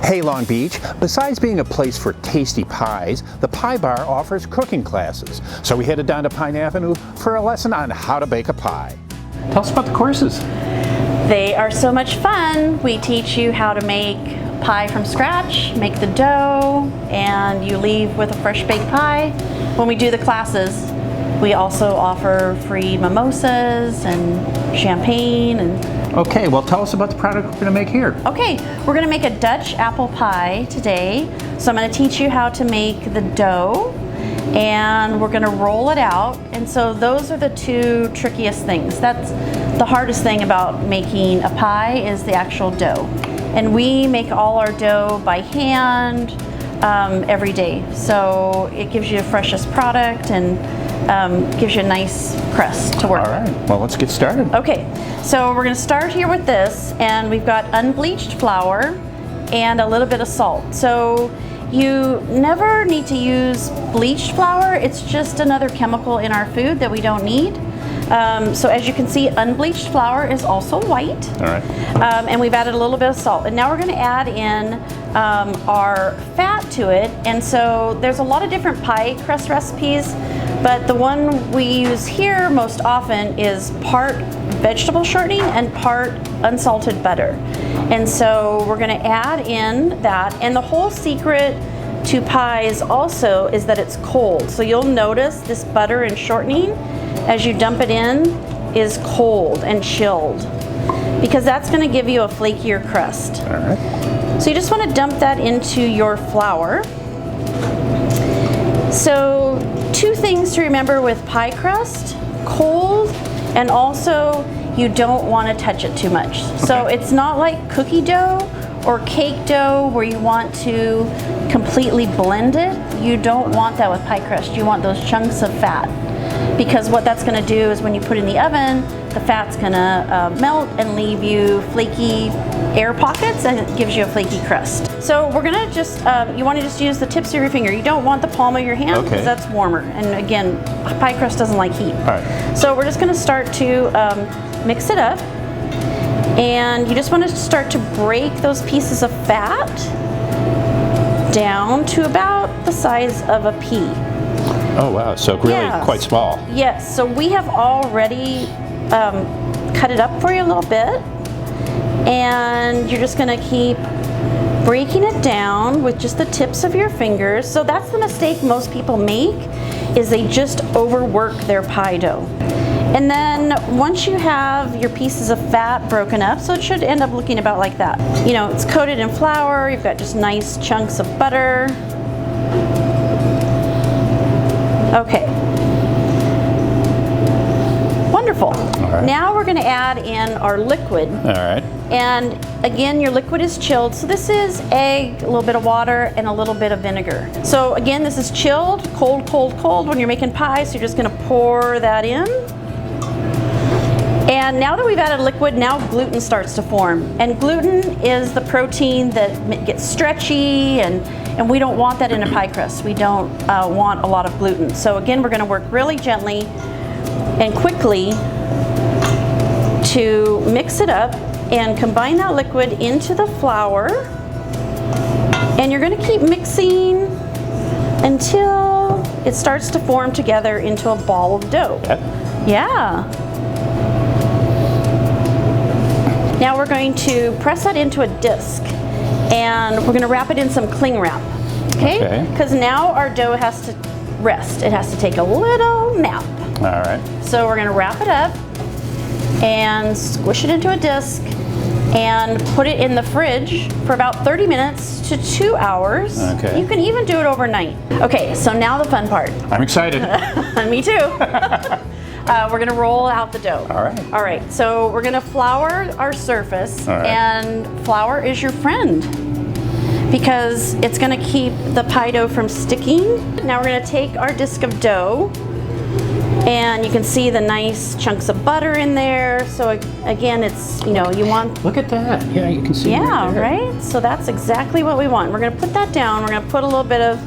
Hey Long Beach, besides being a place for tasty pies, the Pie Bar offers cooking classes. So we headed down to Pine Avenue for a lesson on how to bake a pie. Tell us about the courses. They are so much fun. We teach you how to make pie from scratch, make the dough, and you leave with a fresh baked pie. When we do the classes, we also offer free mimosas and champagne. Okay, well tell us about the product we're going to make here. Okay, we're going to make a Dutch apple pie today. So I'm going to teach you how to make the dough, and we're going to roll it out. And so those are the two trickiest things. That's the hardest thing about making a pie, is the actual dough. And we make all our dough by hand every day. So it gives you the freshest product and gives you a nice crust to work with. All right, well let's get started. Okay, so we're going to start here with this, and we've got unbleached flour and a little bit of salt. So you never need to use bleached flour. It's just another chemical in our food that we don't need. So as you can see, unbleached flour is also white. All right. And we've added a little bit of salt. And now we're going to add in our fat to it. And so there's a lot of different pie crust recipes, but the one we use here most often is part vegetable shortening and part unsalted butter. And so we're going to add in that. And the whole secret to pies also is that it's cold. So you'll notice this butter and shortening, as you dump it in, is cold and chilled, because that's going to give you a flakier crust. All right. So you just want to dump that into your flour. So two things to remember with pie crust: cold, and also you don't want to touch it too much. Okay. So it's not like cookie dough or cake dough where you want to completely blend it. You don't want that with pie crust. You want those chunks of fat, because what that's going to do is when you put it in the oven, the fat's going to melt and leave you flaky air pockets, and it gives you a flaky crust. So we're going to just, you want to just use the tips of your finger. You don't want the palm of your hand, because that's warmer. And again, pie crust doesn't like heat. All right. So we're just going to start to mix it up. And you just want to start to break those pieces of fat down to about the size of a pea. Oh wow, so really quite small. Yes, so we have already cut it up for you a little bit, and you're just going to keep breaking it down with just the tips of your fingers. So that's the mistake most people make, is they just overwork their pie dough. And then once you have your pieces of fat broken up, so it should end up looking about like that. You know, it's coated in flour, you've got just nice chunks of butter. Okay. Wonderful. All right. Now we're going to add in our liquid. All right. And again, your liquid is chilled. So this is egg, a little bit of water, and a little bit of vinegar. So again, this is chilled, cold, cold, cold when you're making pie. So you're just going to pour that in. And now that we've added liquid, now gluten starts to form. And gluten is the protein that gets stretchy, and we don't want that in a pie crust. We don't want a lot of gluten. So again, we're going to work really gently and quickly to mix it up and combine that liquid into the flour. And you're going to keep mixing until it starts to form together into a ball of dough. Yeah. Now we're going to press that into a disc, and we're going to wrap it in some cling wrap. Okay? Because now our dough has to rest. It has to take a little nap. All right. So we're going to wrap it up and squish it into a disc and put it in the fridge for about 30 minutes to 2 hours. Okay. You can even do it overnight. Okay, so now the fun part. I'm excited. Me too. We're going to roll out the dough. All right. All right, so we're going to flour our surface, and flour is your friend, because it's going to keep the pie dough from sticking. Now we're going to take our disc of dough, and you can see the nice chunks of butter in there. So again, it's, you know, you want... Look at that. Yeah, you can see. Yeah, right? So that's exactly what we want. We're going to put that down. We're going to put a little bit of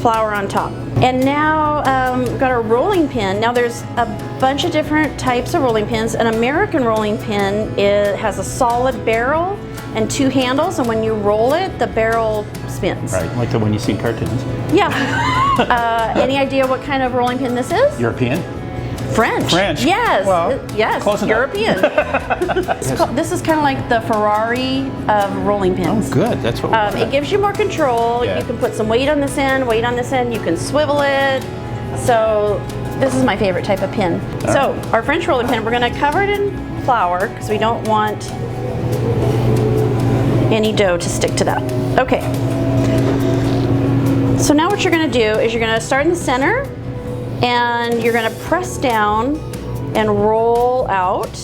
flour on top. And now we've got our rolling pin. Now there's a bunch of different types of rolling pins. An American rolling pin has a solid barrel, and 2 handles, and when you roll it, the barrel spins. Right, like the one you see in cartoons. Yeah. Any idea what kind of rolling pin this is? European? French. French. Yes. Well, yes. close enough. European. This is kind of like the Ferrari of rolling pins. Oh, good. That's what we want. It gives you more control. Yeah. You can put some weight on this end, weight on this end. You can swivel it. So this is my favorite type of pin. So our French rolling pin, we're going to cover it in flour because we don't want any dough to stick to that. Okay. So now what you're going to do is you're going to start in the center, and you're going to press down and roll out.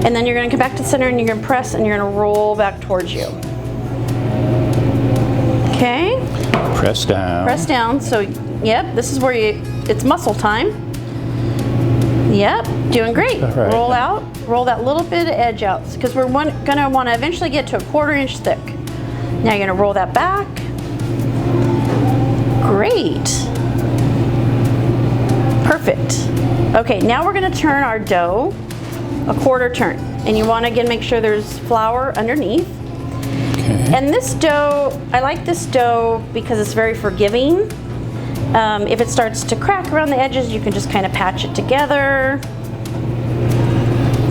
And then you're going to come back to the center and you're going to press and you're going to roll back towards you. Okay? Press down. Press down. So, yep, this is where it's muscle time. Yep, doing great. All right. Roll out. Roll that little bit of edge out because we're going to want to eventually get to a 1/4 inch thick. Now you're going to roll that back. Great. Perfect. Okay, now we're going to turn our dough a 1/4 turn. And you want to again make sure there's flour underneath. Okay. And this dough, I like this dough because it's very forgiving. If it starts to crack around the edges, you can just kind of patch it together.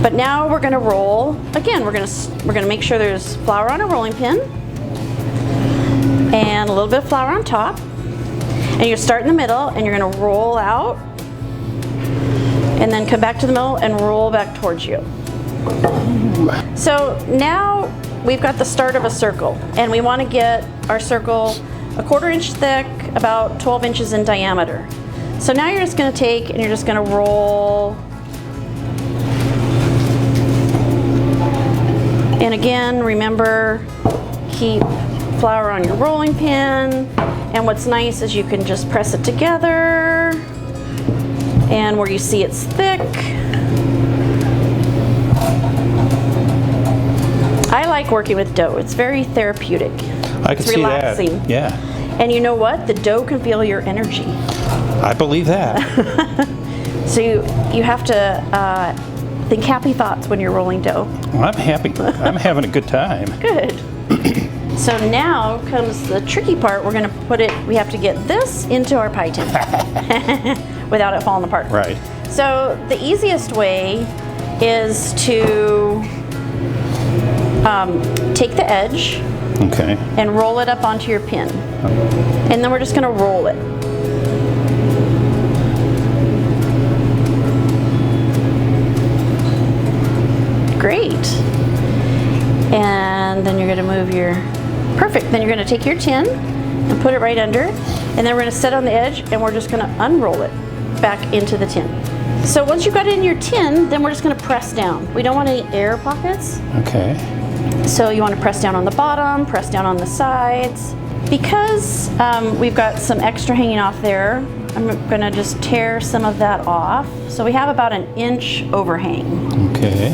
But now we're going to roll. Again, we're going to make sure there's flour on a rolling pin and a little bit of flour on top. And you start in the middle and you're going to roll out and then come back to the middle and roll back towards you. So now we've got the start of a circle, and we want to get our circle a 1/4 inch thick, about 12 inches in diameter. So now you're just going to take and you're just going to roll. And again, remember, keep flour on your rolling pin. And what's nice is you can just press it together, and where you see it's thick. I like working with dough. It's very therapeutic. I can It's see relaxing. that. Yeah. And you know what? The dough can feel your energy. I believe that. So you have to think happy thoughts when you're rolling dough. Well, I'm happy. I'm having a good time. Good. So now comes the tricky part. We have to get this into our pie tin without it falling apart. Right. So the easiest way is to take the edge Okay. and roll it up onto your pin. And then we're just going to roll it. Great. And then you're going to move your, perfect. Then you're going to take your tin and put it right under. And then we're going to set on the edge and we're just going to unroll it back into the tin. So once you've got it in your tin, then we're just going to press down. We don't want any air pockets. Okay. So you want to press down on the bottom, press down on the sides. Because we've got some extra hanging off there, I'm going to just tear some of that off. So we have about 1 inch overhang. Okay.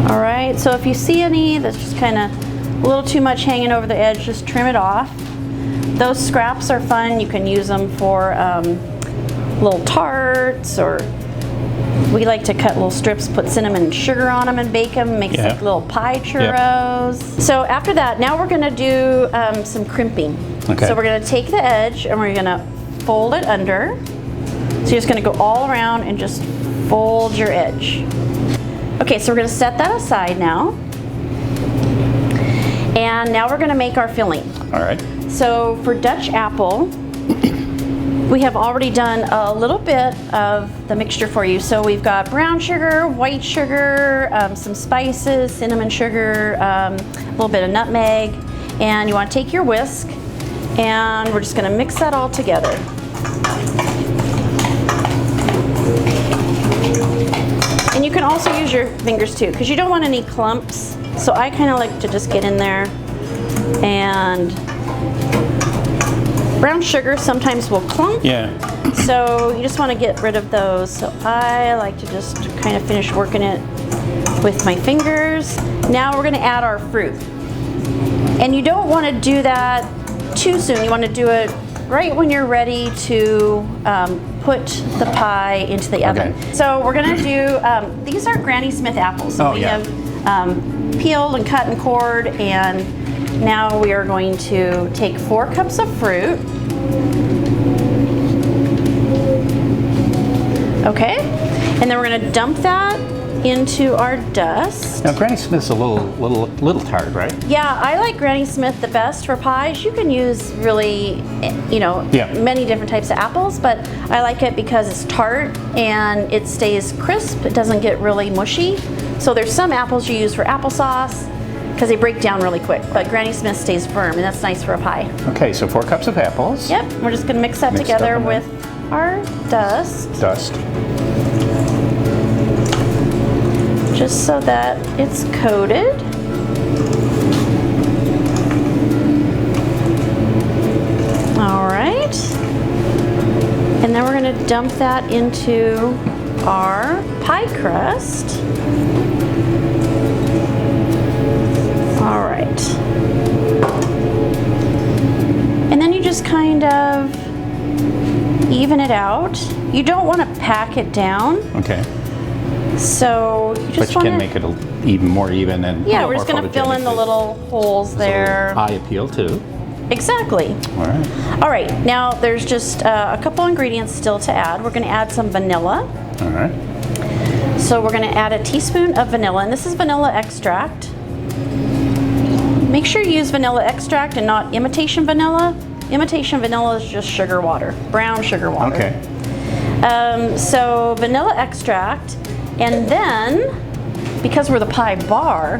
All right, so if you see any that's just kind of a little too much hanging over the edge, just trim it off. Those scraps are fun. You can use them for little tarts, or we like to cut little strips, put cinnamon and sugar on them and bake them, makes like little pie churros. Yep. So after that, now we're gonna do some crimping. Okay. So we're gonna take the edge and we're gonna fold it under. So you're just gonna go all around and just fold your edge. Okay, so we're gonna set that aside now. And now we're gonna make our filling. All right. So for Dutch apple, we have already done a little bit of the mixture for you. So we've got brown sugar, white sugar, some spices, cinnamon sugar, a little bit of nutmeg, and you want to take your whisk and we're just going to mix that all together. And you can also use your fingers too, because you don't want any clumps. So I kind of like to just get in there, and brown sugar sometimes will clump. Yeah. So you just want to get rid of those. So I like to just kind of finish working it with my fingers. Now we're going to add our fruit. And you don't want to do that too soon. You want to do it right when you're ready to put the pie into the oven. So we're going to do, these are Granny Smith apples. So we have peeled and cut and cored, and now we are going to take 4 cups of fruit. Okay, and then we're going to dump that into our dust. Now Granny Smith's a little tart, right? Yeah, I like Granny Smith the best for pies. You can use really, many different types of apples, but I like it because it's tart and it stays crisp. It doesn't get really mushy. So there's some apples you use for applesauce because they break down really quick, but Granny Smith stays firm, and that's nice for a pie. Okay, so 4 cups of apples. Yep, we're just going to mix that together with our dust. Just so that it's coated. All right. And then we're going to dump that into our pie crust. All right. And then you just kind of even it out. You don't want to pack it down. Okay. So you just can make it even more even and yeah, we're just going to fill in the little holes there. So eye appeal too. Exactly. All right. All right. Now there's just a couple ingredients still to add. We're going to add some vanilla. All right. So we're going to add a teaspoon of vanilla, and this is vanilla extract. Make sure you use vanilla extract and not imitation vanilla. Imitation vanilla is just sugar water, brown sugar water. Okay. So vanilla extract. And then, because we're the pie bar,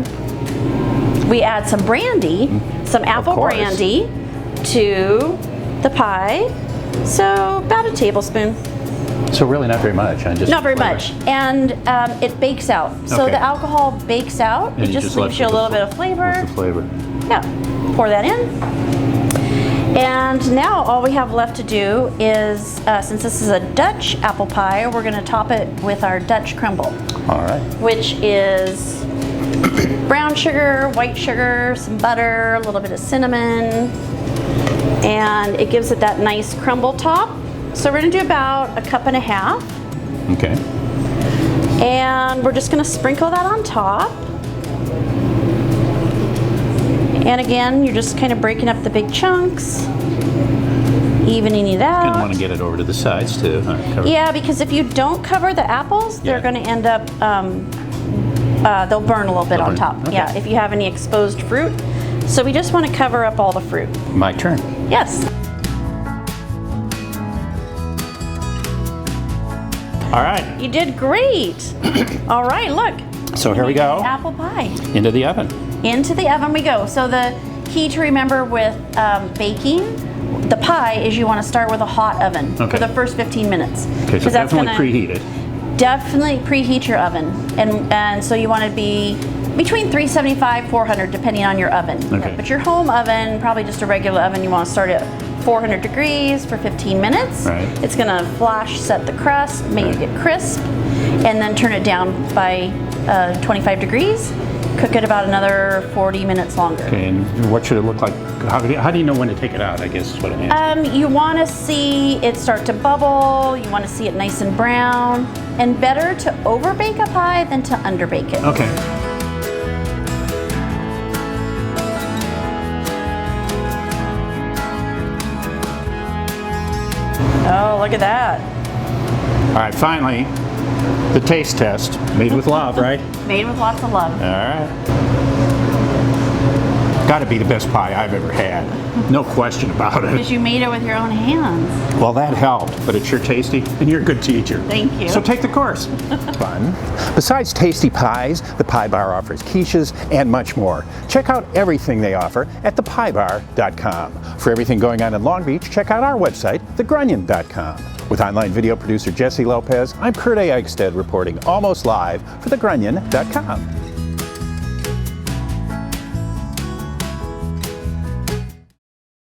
we add some brandy, some apple brandy to the pie. So about a tablespoon. So really not very much. Not very much. And it bakes out. So the alcohol bakes out. And it just leaves you a little bit of flavor. What's the flavor? Yeah. Pour that in. And now all we have left to do is, since this is a Dutch apple pie, we're going to top it with our Dutch crumble. All right. Which is brown sugar, white sugar, some butter, a little bit of cinnamon, and it gives it that nice crumble top. So we're going to do about 1.5 cups. Okay. And we're just going to sprinkle that on top. And again, you're just kind of breaking up the big chunks, evening it out. You're going to want to get it over to the sides too. Yeah, because if you don't cover the apples, they're going to end up, they'll burn a little bit on top. Okay. Yeah, if you have any exposed fruit. So we just want to cover up all the fruit. My turn. Yes. All right. You did great. All right, look. So here we go. Apple pie. Into the oven. Into the oven we go. So the key to remember with baking the pie is you want to start with a hot oven for the first 15 minutes. Okay, so definitely preheat it. Definitely preheat your oven. And so you want to be between 375, 400, depending on your oven. Okay. But your home oven, probably just a regular oven, you want to start at 400 degrees for 15 minutes. Right. It's going to flash set the crust, make it get crisp, and then turn it down by 25 degrees. Cook it about another 40 minutes longer. Okay, and what should it look like? How do you know when to take it out, I guess is what I'm asking. You want to see it start to bubble, you want to see it nice and brown, and better to overbake a pie than to underbake it. Okay. Oh, look at that. All right, finally, the taste test. Made with love, right? Made with lots of love. All right. Got to be the best pie I've ever had. No question about it. Because you made it with your own hands. Well, that helped, but it's sure tasty, and you're a good teacher. Thank you. So take the course. Fun. Besides tasty pies, the Pie Bar offers quiches and much more. Check out everything they offer at thepiebar.com. For everything going on in Long Beach, check out our website, thegrunion.com. With online video producer Jesse Lopez, I'm Kurt A. Eichsteadt reporting almost live for thegrunion.com.